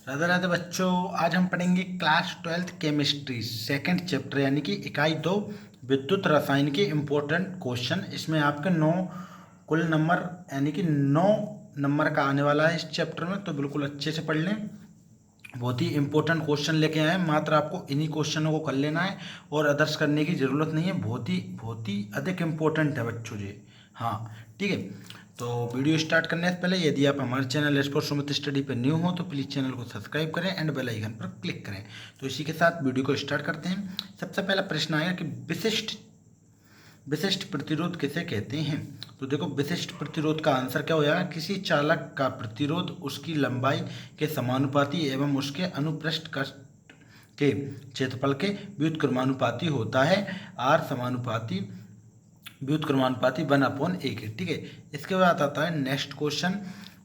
राधे राधे बच्चों। आज हम पढ़ेंगे class 12th chemistry second chapter यानी कि इकाई 2 विद्युत रसायन के इम्पोर्टेंट क्वेश्चन। इसमें आपके 9 कुल नंबर यानी कि 9 नंबर का आने वाला है इस चैप्टर में, तो बिल्कुल अच्छे से पढ़ लें। बहुत ही इंपॉर्टेंट क्वेश्चन लेके आए हैं, मात्र आपको इन्हीं क्वेश्चनों को कर लेना है और अदर्स करने की ज़रूरत नहीं है। बहुत ही अधिक इम्पोर्टेंट है बच्चों जी। हाँ, ठीक है। तो वीडियो स्टार्ट करने से पहले यदि आप हमारे चैनल एस्पोर्ट सुमित स्टडी पर न्यू हो तो प्लीज़ चैनल को सब्सक्राइब करें एंड बेल आइकन पर क्लिक करें। तो इसी के साथ वीडियो को स्टार्ट करते हैं। सबसे पहला प्रश्न आएगा कि विशिष्ट विशिष्ट प्रतिरोध किसे कहते हैं। तो देखो, विशिष्ट प्रतिरोध का आंसर क्या हो जाएगा, किसी चालक का प्रतिरोध उसकी लंबाई के समानुपाती एवं उसके अनुप्रस्थ कष्ट के क्षेत्रफल के व्युत्क्रमानुपाती होता है। आर समानुपाती व्युत्क्रमानुपाती 1/1 है। ठीक है। इसके बाद आता है नेक्स्ट क्वेश्चन।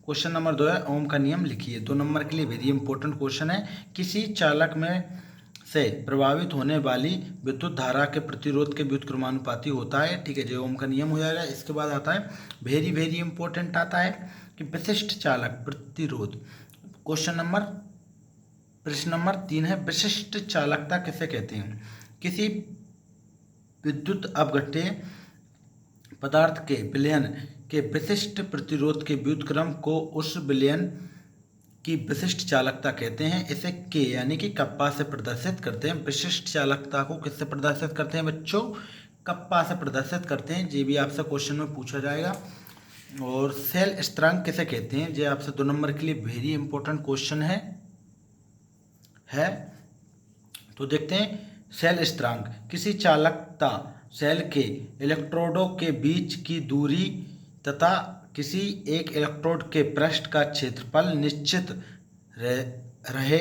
क्वेश्चन नंबर 2 है, ओम का नियम लिखिए। 2 नंबर के लिए वेरी इंपॉर्टेंट क्वेश्चन है। किसी चालक में से प्रभावित होने वाली विद्युत धारा के प्रतिरोध के व्युत्क्रमानुपाती होता है। ठीक है, जो ओम का नियम हो जाएगा। इसके बाद आता है वेरी वेरी इंपॉर्टेंट आता है कि विशिष्ट चालक प्रतिरोध। प्रश्न नंबर 3 है, विशिष्ट चालकता किसे कहते हैं। किसी विद्युत अपघट्य पदार्थ के विलयन के विशिष्ट प्रतिरोध के व्युत्क्रम को उस विलयन की विशिष्ट चालकता कहते हैं। इसे के यानी कि कप्पा से प्रदर्शित करते हैं। विशिष्ट चालकता को किससे प्रदर्शित करते हैं बच्चों, कप्पा से प्रदर्शित करते हैं। ये भी आपसे क्वेश्चन में पूछा जाएगा। और सेल स्थिरांक किसे कहते हैं, ये आपसे 2 नंबर के लिए वेरी इंपॉर्टेंट क्वेश्चन है। तो देखते हैं, सेल स्थिरांक किसी चालकता सेल के इलेक्ट्रोडों के बीच की दूरी तथा किसी एक इलेक्ट्रोड के पृष्ठ का क्षेत्रफल निश्चित रहे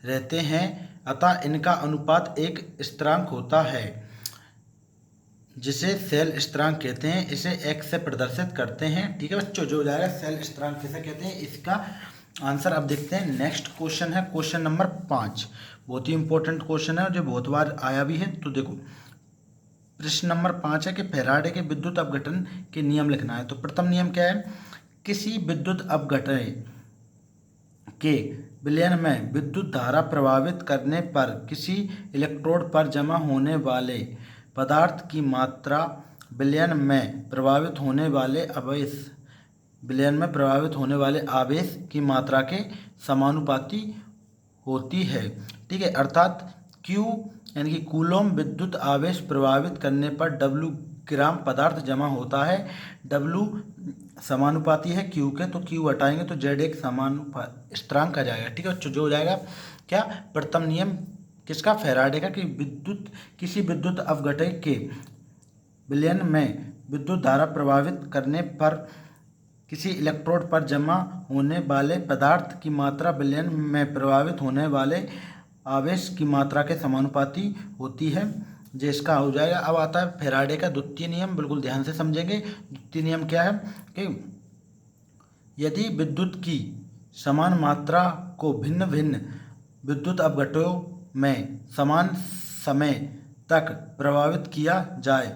रहते हैं, अतः इनका अनुपात एक स्थिरांक होता है जिसे सेल स्थिरांक कहते हैं। इसे x से प्रदर्शित करते हैं। ठीक है बच्चों, जो हो जाएगा सेल स्थिरांक किसे कहते हैं, इसका आंसर अब देखते हैं। नेक्स्ट क्वेश्चन है क्वेश्चन नंबर 5। बहुत ही इंपॉर्टेंट क्वेश्चन है और जो बहुत बार आया भी है। तो देखो, प्रश्न नंबर 5 है कि फैराडे के विद्युत अपघटन के नियम लिखना है। तो प्रथम नियम क्या है, किसी विद्युत अपघटन के विलयन में विद्युत धारा प्रभावित करने पर किसी इलेक्ट्रोड पर जमा होने वाले पदार्थ की मात्रा विलयन में प्रभावित होने वाले आवेश की मात्रा के समानुपाती होती है। ठीक है, अर्थात Q यानी कि कूलॉम विद्युत आवेश प्रभावित करने पर W ग्राम पदार्थ जमा होता है। W समानुपाती है Q के, तो Q हटाएंगे तो Z एक स्थिरांक आ जाएगा। ठीक है बच्चों, जो हो जाएगा क्या, प्रथम नियम किसका, फैराडे का, कि किसी विद्युत अपघटन के विलयन में विद्युत धारा प्रभावित करने पर किसी इलेक्ट्रोड पर जमा होने वाले पदार्थ की मात्रा विलयन में प्रभावित होने वाले आवेश की मात्रा के समानुपाती होती है। जिसका हो जाएगा। अब आता है फैराडे का द्वितीय नियम, बिल्कुल ध्यान से समझेंगे। द्वितीय नियम क्या है कि यदि विद्युत की समान मात्रा को भिन्न भिन्न विद्युत अपघटनों में समान समय तक प्रभावित किया जाए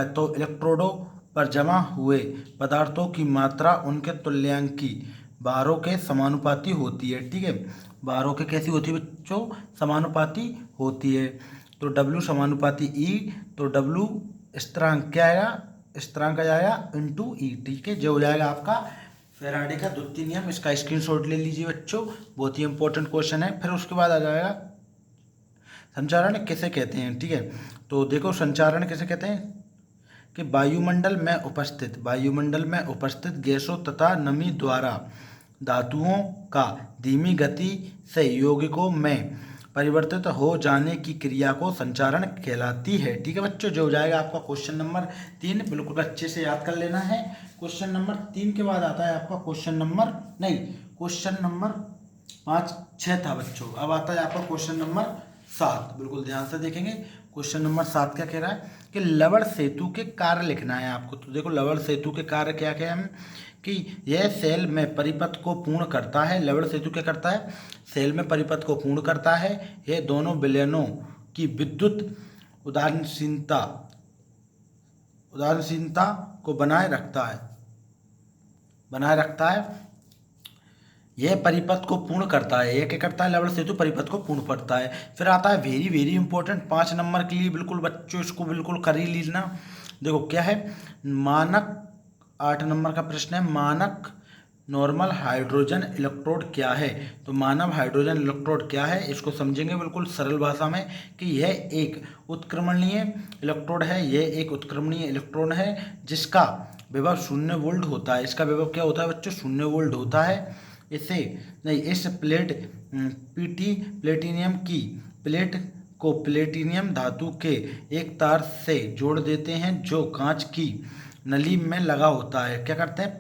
तो इलेक्ट्रोडों पर जमा हुए पदार्थों की मात्रा उनके तुल्यांकी भारों के समानुपाती होती है। ठीक है, भारों के कैसी होती है बच्चों, समानुपाती होती है। तो W समानुपाती E, तो W स्थिरांक क्या आएगा, स्थिरांक आ जाएगा इंटू E। ठीक है, जो हो जाएगा आपका फैराडे का द्वितीय नियम। इसका स्क्रीनशॉट ले लीजिए बच्चों, बहुत ही इंपॉर्टेंट क्वेश्चन है। फिर उसके बाद आ जाएगा संचारण किसे कहते हैं। ठीक है, तो देखो संचारण किसे कहते हैं कि वायुमंडल में उपस्थित गैसों तथा नमी द्वारा धातुओं का धीमी गति से यौगिकों में परिवर्तित हो जाने की क्रिया को संचारण कहलाती है। ठीक है बच्चों, जो हो जाएगा आपका क्वेश्चन नंबर 3। बिल्कुल अच्छे से याद कर लेना है। क्वेश्चन नंबर 3 के बाद आता है आपका क्वेश्चन नंबर 5 6 था बच्चों। अब आता है आपका क्वेश्चन नंबर 7। बिल्कुल ध्यान से देखेंगे। क्वेश्चन नंबर 7 क्या कह रहा है कि लवण सेतु के कार्य लिखना है आपको। तो देखो, लवण सेतु के कार्य क्या क्या है कि यह सेल में परिपथ को पूर्ण करता है। लवण सेतु क्या करता है, सेल में परिपथ को पूर्ण करता है। यह दोनों विलयनों की विद्युत उदासीनता को बनाए रखता है। यह परिपथ को पूर्ण करता है। यह क्या करता है? लवण सेतु परिपथ को पूर्ण करता है। फिर आता है वेरी वेरी इंपॉर्टेंट 5 नंबर के लिए, बिल्कुल बच्चों इसको बिल्कुल कर ही लीजना। देखो क्या है, मानक 8 नंबर का प्रश्न है, मानक नॉर्मल हाइड्रोजन इलेक्ट्रोड क्या है? तो मानव हाइड्रोजन इलेक्ट्रोड क्या है, इसको समझेंगे बिल्कुल सरल भाषा में कि यह एक उत्क्रमणीय इलेक्ट्रोड है। यह एक उत्क्रमणीय इलेक्ट्रॉन है जिसका विभव 0 वोल्ट होता है। इसका विभव क्या होता है बच्चों? 0 वोल्ट होता है। इसे नहीं, इस प्लेटिनियम की प्लेट को प्लेटिनियम धातु के एक तार से जोड़ देते हैं जो कांच की नली में लगा होता है। क्या करते हैं?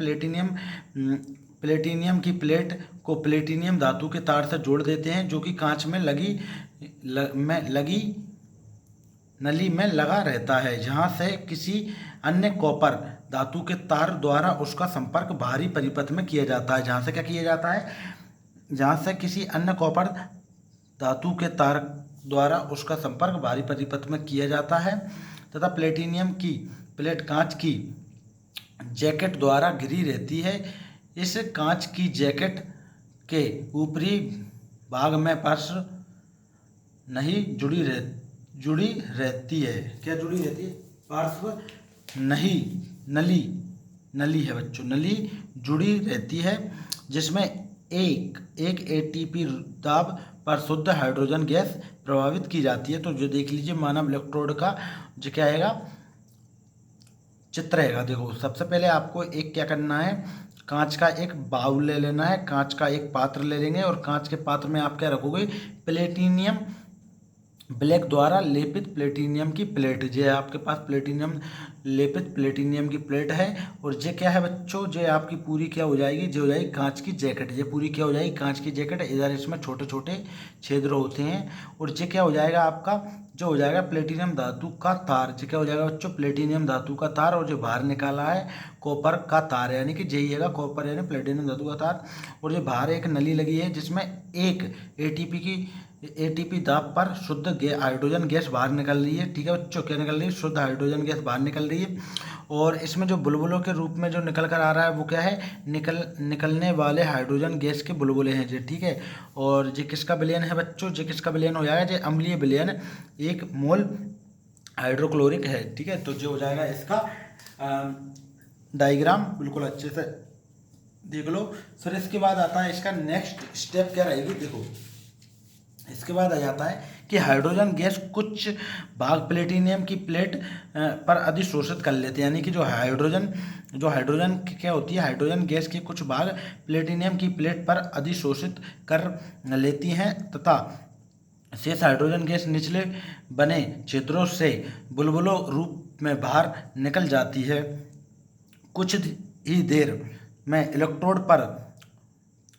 प्लेटिनियम की प्लेट को प्लेटिनियम धातु के तार से जोड़ देते हैं जो कि कांच में लगी नली में लगा रहता है, जहां से किसी अन्य कॉपर धातु के तार द्वारा उसका संपर्क बाहरी परिपथ में किया जाता है। जहां से क्या किया जाता है? जहां से किसी अन्य कॉपर धातु के तार द्वारा उसका संपर्क बाहरी परिपथ में किया जाता है तथा प्लेटिनियम की प्लेट कांच की जैकेट द्वारा घिरी रहती है। इस कांच की जैकेट के ऊपरी भाग में पार्श्व नहीं जुड़ी रहती है। क्या जुड़ी रहती है? पार्श्व नहीं, नली है बच्चों, नली जुड़ी रहती है जिसमें एक एटीपी दाब पर शुद्ध हाइड्रोजन गैस प्रभावित की जाती है। तो जो देख लीजिए मानव इलेक्ट्रोड का जो क्या आएगा, चित्र रहेगा। देखो सबसे पहले आपको एक क्या करना है, कांच का एक बाउल ले लेना है, कांच का एक पात्र ले लेंगे और कांच के पात्र में आप क्या रखोगे? प्लेटिनियम ब्लैक द्वारा लेपित प्लेटिनियम की प्लेट। जो आपके पास प्लेटिनियम लेपित प्लेटिनियम की प्लेट है। और ये क्या है बच्चों? जो आपकी पूरी क्या हो जाएगी? जो हो जाएगी कांच की जैकेट। ये पूरी क्या हो जाएगी? कांच की जैकेट। इधर इसमें छोटे छोटे छिद्र होते हैं और ये क्या हो जाएगा आपका? जो हो जाएगा प्लेटिनियम धातु का तार। ये क्या हो जाएगा बच्चों? प्लेटिनियम धातु का तार। और जो बाहर निकाला है कॉपर का तार, यानी कि यही कॉपर यानी प्लेटिनियम धातु का तार। और जो बाहर एक नली लगी है जिसमें एक एटीपी दाब पर शुद्ध हाइड्रोजन गैस बाहर निकल रही है। ठीक है बच्चों, क्या निकल रही है? शुद्ध हाइड्रोजन गैस बाहर निकल रही है। और इसमें जो बुलबुलों के रूप में जो निकल कर आ रहा है वो क्या है? निकलने वाले हाइड्रोजन गैस के बुलबुले हैं जी। ठीक है, और ये किसका विलयन है बच्चों? ये किसका विलयन हो जाएगा? ये अम्लीय विलयन 1 मोल हाइड्रोक्लोरिक है। ठीक है, तो जो हो जाएगा इसका डायग्राम बिल्कुल अच्छे से देख लो। फिर इसके बाद आता है इसका नेक्स्ट स्टेप क्या रहेगी। देखो इसके बाद आ जाता है कि हाइड्रोजन गैस कुछ भाग प्लेटिनियम की प्लेट पर अधिशोषित कर लेते हैं। यानी कि जो हाइड्रोजन क्या होती है? हाइड्रोजन गैस के कुछ भाग प्लेटिनियम की प्लेट पर अधिशोषित कर लेती हैं तथा शेष हाइड्रोजन गैस निचले बने छिद्रों से बुलबुलों रूप में बाहर निकल जाती है। कुछ ही देर में इलेक्ट्रोड पर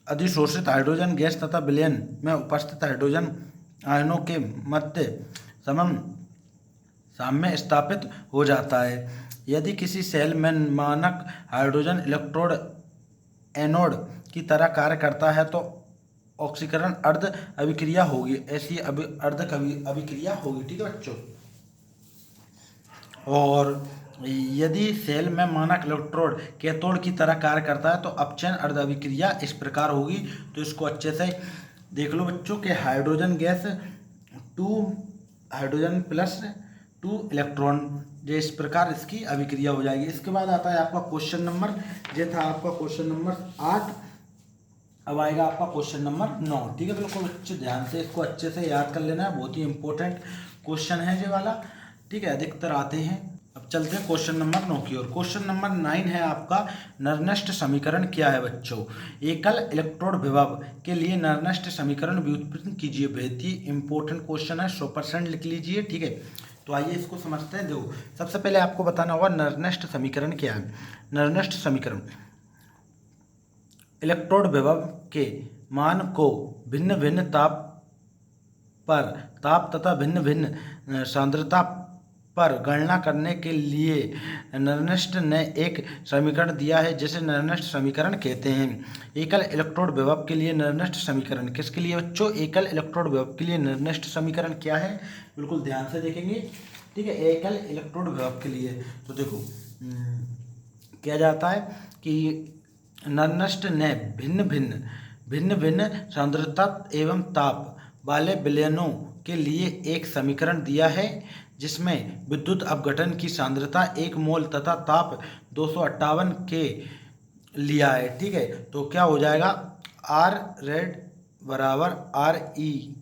अधिशोषित हाइड्रोजन गैस तथा विलयन में उपस्थित हाइड्रोजन आयनों के मध्य साम्य स्थापित हो जाता है। यदि किसी सेल में मानक हाइड्रोजन इलेक्ट्रोड एनोड की तरह कार्य करता है तो ऑक्सीकरण अर्ध अभिक्रिया होगी। ऐसी अर्ध अभिक्रिया होगी। ठीक है बच्चों, और यदि सेल में मानक इलेक्ट्रोड कैथोड की तरह कार्य करता है तो अपचयन अर्ध अभिक्रिया इस प्रकार होगी। तो इसको अच्छे से देख लो बच्चों कि hydrogen gas 2 hydrogen plus 2 electron, जो इस प्रकार इसकी अभिक्रिया हो जाएगी। इसके बाद आता है आपका क्वेश्चन नंबर, ये था आपका क्वेश्चन नंबर 8। अब आएगा आपका क्वेश्चन नंबर 9। ठीक है, बिल्कुल बच्चे ध्यान से इसको अच्छे से याद कर लेना है, बहुत ही इंपॉर्टेंट क्वेश्चन है ये वाला। ठीक है, अधिकतर आते हैं। अब चलते हैं क्वेश्चन नंबर 9 की ओर। क्वेश्चन नंबर 9 है आपका नर्नेस्ट समीकरण क्या है बच्चों? एकल इलेक्ट्रोड विभव के लिए नर्नेस्ट समीकरण व्युत्पन्न कीजिए। बहुत ही इंपॉर्टेंट क्वेश्चन है, 100% लिख लीजिए। ठीक है, तो आइए इसको समझते हैं। देखो सबसे पहले आपको बताना होगा नर्नेस्ट समीकरण क्या है। नर्नेस्ट समीकरण इलेक्ट्रोड विभव के मान को भिन्न भिन्न ताप तथा भिन्न भिन्न सांद्रता पर गणना करने के लिए नर्नेस्ट ने एक समीकरण दिया है जिसे नर्नेस्ट समीकरण कहते हैं। एकल इलेक्ट्रोड विभव के लिए नर्नेस्ट समीकरण किसके लिए बच्चों? एकल इलेक्ट्रोड विभव के लिए नर्नेस्ट समीकरण क्या है, बिल्कुल ध्यान से देखेंगे। ठीक है, एकल इलेक्ट्रोड विभव के लिए तो देखो क्या जाता है कि नर्नेस्ट ने भिन्न भिन्न भिन्न भिन्न सांद्रता एवं ताप वाले विलयनों के लिए एक समीकरण दिया है जिसमें विद्युत अपघटन की सांद्रता 1 मोल तथा ताप 258 के लिया है। ठीक है, तो क्या हो जाएगा, आर रेड बराबर आर ई,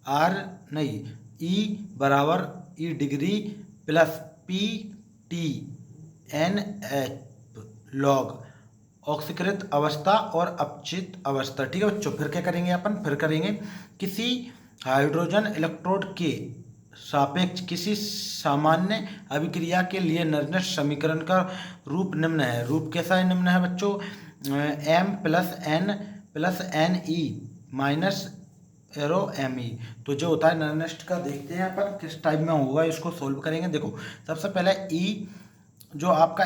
आर नहीं, ई बराबर E degree plus P T N H log ऑक्सीकृत अवस्था और अपचित अवस्था। ठीक है बच्चों, फिर क्या करेंगे अपन, फिर करेंगे किसी हाइड्रोजन इलेक्ट्रोड के सापेक्ष किसी सामान्य अभिक्रिया के लिए निर्दिष्ट समीकरण का रूप निम्न है। रूप कैसा है, निम्न है बच्चों, M plus N E minus arrow M E. तो जो होता है निर्दिष्ट का देखते हैं अपन किस टाइप में होगा, इसको सोल्व करेंगे। देखो सबसे पहले ई, जो आपका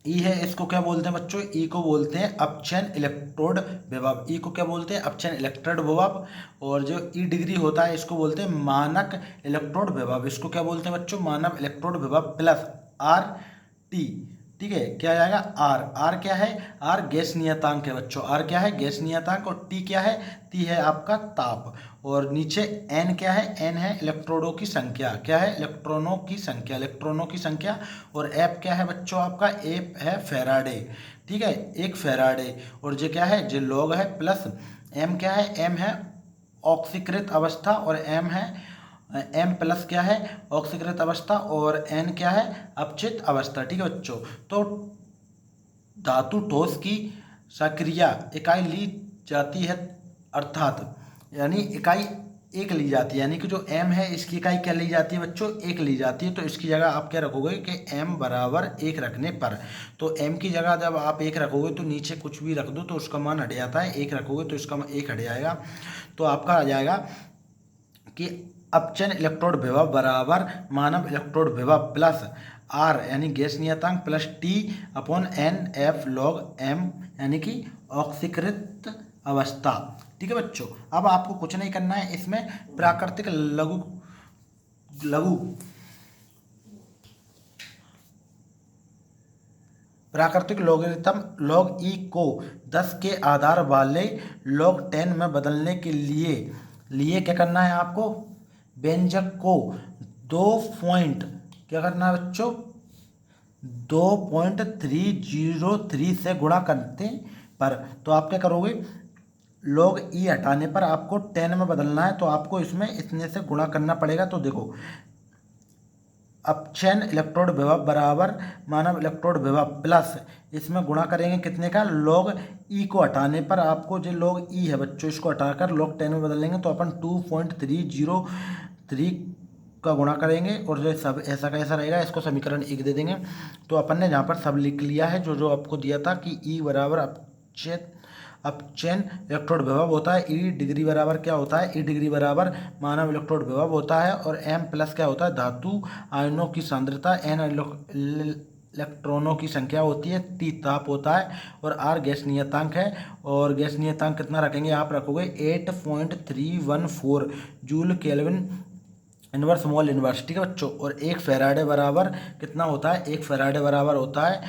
ई है, इसको क्या बोलते हैं बच्चों, ई को बोलते हैं अपचयन इलेक्ट्रोड विभव। ई को क्या बोलते हैं, अपचयन इलेक्ट्रोड विभव। और जो ई डिग्री होता है इसको बोलते हैं मानक इलेक्ट्रोड विभव। इसको क्या बोलते हैं बच्चों, मानव इलेक्ट्रोड विभव प्लस आर टी। ठीक है, क्या जाएगा, आर, आर क्या है, आर गैस नियतांक है बच्चों, आर क्या है, गैस नियतांक। और टी क्या है, टी है आपका ताप। और नीचे एन क्या है, एन है इलेक्ट्रोडों की संख्या, क्या है, इलेक्ट्रॉनों की संख्या, इलेक्ट्रॉनों की संख्या। और एफ क्या है बच्चों आपका, एफ है फैराडे। ठीक है, एक फैराडे। और जे क्या है, जे लॉग है। प्लस एम क्या है, एम है ऑक्सीकृत अवस्था। और एम है, एम प्लस क्या है, ऑक्सीकृत अवस्था। और एन क्या है, अपचित अवस्था। ठीक है बच्चों, तो धातु ठोस की सक्रिया इकाई ली जाती है, अर्थात यानी इकाई एक ली जाती है, यानी कि जो m है इसकी इकाई क्या ली जाती है बच्चों, एक ली जाती है। तो इसकी जगह आप क्या रखोगे कि m बराबर 1 रखने पर, तो m की जगह जब आप 1 रखोगे तो नीचे कुछ भी रख दो तो उसका मान हट जाता है, 1 रखोगे तो इसका 1 हट जाएगा। तो आपका आ जाएगा कि अपचयन इलेक्ट्रोड विभव बराबर मानव इलेक्ट्रोड विभव प्लस आर यानी गैस नियतांक plus T upon N F log M यानी कि ऑक्सीकृत अवस्था। ठीक है बच्चों, अब आपको कुछ नहीं करना है, इसमें प्राकृतिक लघु लघु प्राकृतिक लॉगरिथम लॉग ई को 10 के आधार वाले लॉग 10 में बदलने के लिए क्या करना है आपको, व्यंजक को 2 पॉइंट क्या करना है बच्चों, 2.303 से गुणा करते पर। तो आप क्या करोगे, लॉग ई हटाने पर आपको 10 में बदलना है, तो आपको इसमें इतने से गुणा करना पड़ेगा। तो देखो अपचयन इलेक्ट्रोड विभव बराबर मानव इलेक्ट्रोड विभव प्लस इसमें गुणा करेंगे कितने का, लॉग ई को हटाने पर आपको जो लॉग ई है बच्चों इसको हटाकर लॉग 10 में बदलेंगे तो अपन 2.303 का गुणा करेंगे और जो सब ऐसा का ऐसा रहेगा, इसको समीकरण 1 दे देंगे। तो अपन ने जहाँ पर सब लिख लिया है जो जो आपको दिया था कि ई बराबर अपचयन इलेक्ट्रोड विभव होता है, ई डिग्री बराबर क्या होता है, ई डिग्री बराबर मानव इलेक्ट्रोड विभव होता है। और एम प्लस क्या होता है, धातु आयनों की सांद्रता, एन इलेक्ट्रॉनों की संख्या होती है, टी ताप होता है और आर गैस नियतांक है। और गैस नियतांक कितना रखेंगे, आप रखोगे 8.314 joule kelvin inverse mole inverse. ठीक है बच्चों, और एक फेराडे बराबर कितना होता है, एक फेराडे बराबर होता है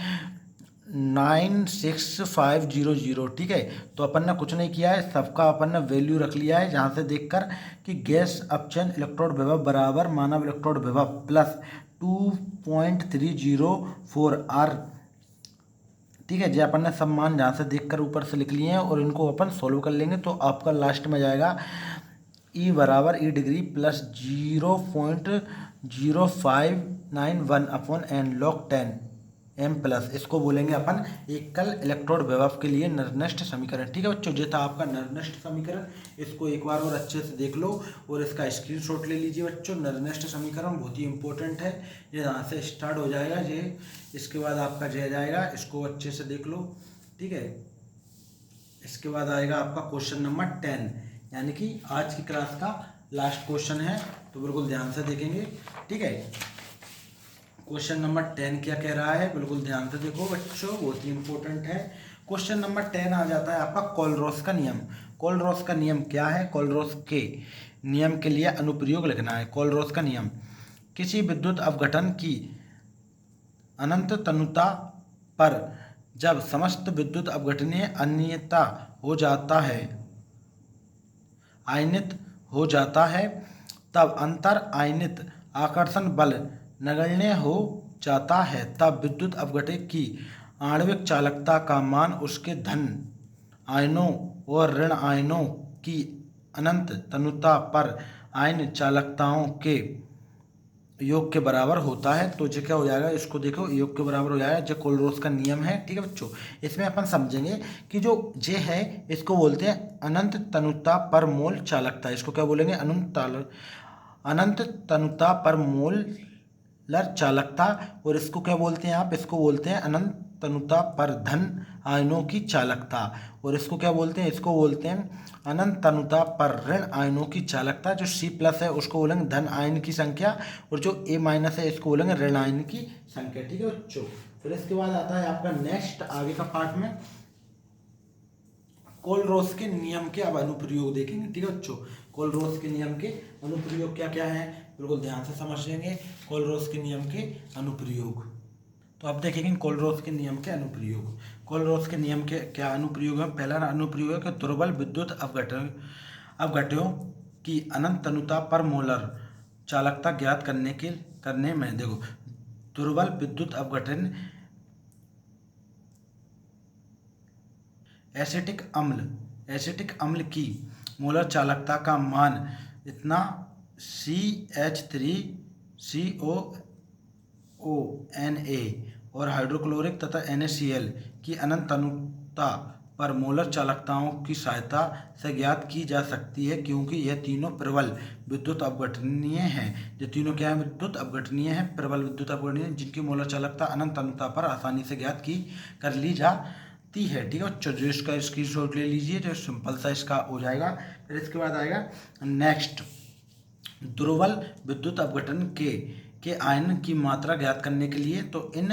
96500। ठीक है, तो अपन ने कुछ नहीं किया है, सबका अपन ने वैल्यू रख लिया है जहाँ से देखकर कि गैस अपचयन इलेक्ट्रोड विभव बराबर मानव इलेक्ट्रोड विभव प्लस 2.304 आर। ठीक है जी, अपन ने सब मान जहाँ से देखकर ऊपर से लिख लिए हैं और इनको अपन सॉल्व कर लेंगे। तो आपका लास्ट में जाएगा ई बराबर E degree plus 0.0591 upon N log 10 M plus, इसको बोलेंगे अपन एकल इलेक्ट्रोड विभव के लिए निर्दिष्ट समीकरण। ठीक है बच्चों, ये था आपका निर्दिष्ट समीकरण, इसको एक बार और अच्छे से देख लो और इसका स्क्रीनशॉट ले लीजिए बच्चों। निर्दिष्ट समीकरण बहुत ही इंपॉर्टेंट है, ये यहाँ से स्टार्ट हो जाएगा, ये इसके बाद आपका जय जाएगा, इसको अच्छे से देख लो। ठीक है, इसके बाद आएगा आपका क्वेश्चन नंबर 10 यानी कि आज की क्लास का लास्ट क्वेश्चन है, तो बिल्कुल ध्यान से देखेंगे। ठीक है, क्वेश्चन नंबर 10 क्या कह रहा है, बिल्कुल ध्यान से देखो बच्चों, बहुत ही इंपॉर्टेंट है। क्वेश्चन नंबर 10 आ जाता है आपका कोलरोस का नियम। कोलरोस का नियम क्या है, कोलरोस के नियम के लिए अनुप्रयोग लिखना है। कोलरोस का नियम, किसी विद्युत अपघटन की अनंत तनुता पर जब समस्त विद्युत अपघटनीय अनियता हो जाता है आयनित हो जाता है, तब अंतर आयनित आकर्षण बल नगण्य हो जाता है। तब विद्युत अपघटक की आणविक चालकता का मान उसके धन आयनों और ऋण आयनों की अनंत तनुता पर आयन चालकताओं के योग के बराबर होता है। तो जो क्या हो जाएगा, इसको देखो, योग के बराबर हो जाएगा। जो कोलरोस का नियम है, ठीक है बच्चों। इसमें अपन समझेंगे कि जो जे है इसको बोलते हैं अनंत तनुता पर मोल चालकता। इसको क्या बोलेंगे, अनंत तनुता पर मोलर चालकता। और इसको क्या बोलते हैं आप, इसको बोलते हैं अनंत तनुता पर धन आयनों की चालकता। और इसको क्या बोलते हैं, इसको बोलते हैं अनंत तनुता पर ऋण आयनों की चालकता। जो C+ है उसको बोलेंगे धन आयन की संख्या, और जो A- है इसको बोलेंगे ऋण आयन की संख्या, ठीक है बच्चों। फिर इसके बाद आता है आपका नेक्स्ट आगे का पार्ट में कोलरोस के नियम के अब अनुप्रयोग देखेंगे, ठीक है बच्चों। कोलरोस के नियम के अनुप्रयोग क्या क्या है, बिल्कुल ध्यान से समझ लेंगे। कोलरोस के नियम के अनुप्रयोग, तो अब देखेंगे कोलरोस के नियम के अनुप्रयोग। कोलरोस के नियम के क्या अनुप्रयोग है। पहला अनुप्रयोग है कि दुर्बल विद्युत अपघट्यों की अनंत तनुता पर मोलर चालकता ज्ञात करने में देखो, दुर्बल विद्युत अपघटन एसिटिक अम्ल की मोलर चालकता का मान इतना CH3COONA और हाइड्रोक्लोरिक तथा NaCl की अनंत तनुता पर मोलर चालकताओं की सहायता से ज्ञात की जा सकती है, क्योंकि यह तीनों प्रबल विद्युत अपघटनीय हैं। ये तीनों क्या है, विद्युत अपघटनीय हैं, प्रबल विद्युत अपघटनीय, जिनकी मोलर चालकता अनंत तनुता पर आसानी से ज्ञात कर ली जाती है, ठीक है बच्चों। जो इसका स्क्रीनशॉट ले लीजिए, जो सिंपल सा इसका हो जाएगा। फिर इसके बाद आएगा नेक्स्ट, दुर्बल विद्युत अपघटन के आयन की मात्रा ज्ञात करने के लिए तो इन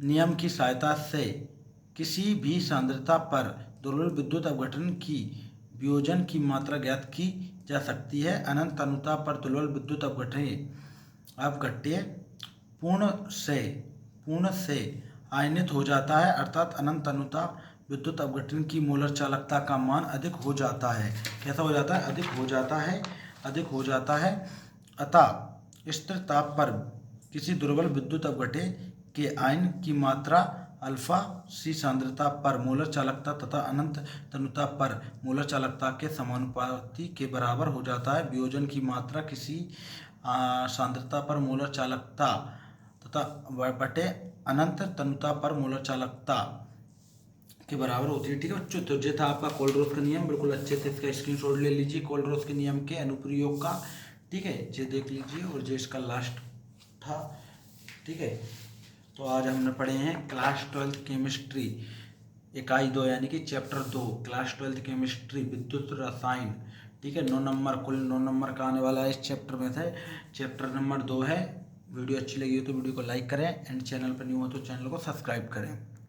नियम की सहायता से किसी भी सांद्रता पर दुर्बल विद्युत अपघटन की वियोजन की मात्रा ज्ञात की जा सकती है। अनंत तनुता पर दुर्बल विद्युत अपघट्य पूर्ण से आयनित हो जाता है, अर्थात अनंत तनुता विद्युत अपघटन की मोलर चालकता का मान अधिक हो जाता है। कैसा हो जाता है, अधिक हो जाता है। अतः स्थिर ताप पर किसी दुर्बल विद्युत अपघट्य के आयन की मात्रा अल्फा C सांद्रता पर मोलर चालकता तथा अनंत तनुता पर मोलर चालकता के समानुपाती के बराबर हो जाता है। वियोजन की मात्रा किसी सांद्रता पर मोलर चालकता तथा बटे अनंत तनुता पर मोलर चालकता के बराबर होती है, ठीक है बच्चों। तो ये था आपका कोलरोस का नियम, बिल्कुल अच्छे से इसका स्क्रीनशॉट ले लीजिए कोलरोस के नियम के अनुप्रयोग का, ठीक है। ये देख लीजिए, और ये इसका लास्ट था, ठीक है। तो आज हमने पढ़े हैं क्लास 12 केमिस्ट्री इकाई 2 यानी कि चैप्टर 2 क्लास 12 केमिस्ट्री विद्युत रसायन, ठीक है। 9 नंबर, कुल 9 नंबर का आने वाला है इस चैप्टर में से। चैप्टर नंबर 2 है। वीडियो अच्छी लगी हो तो वीडियो को लाइक करें, एंड चैनल पर न्यू हो तो चैनल को सब्सक्राइब करें।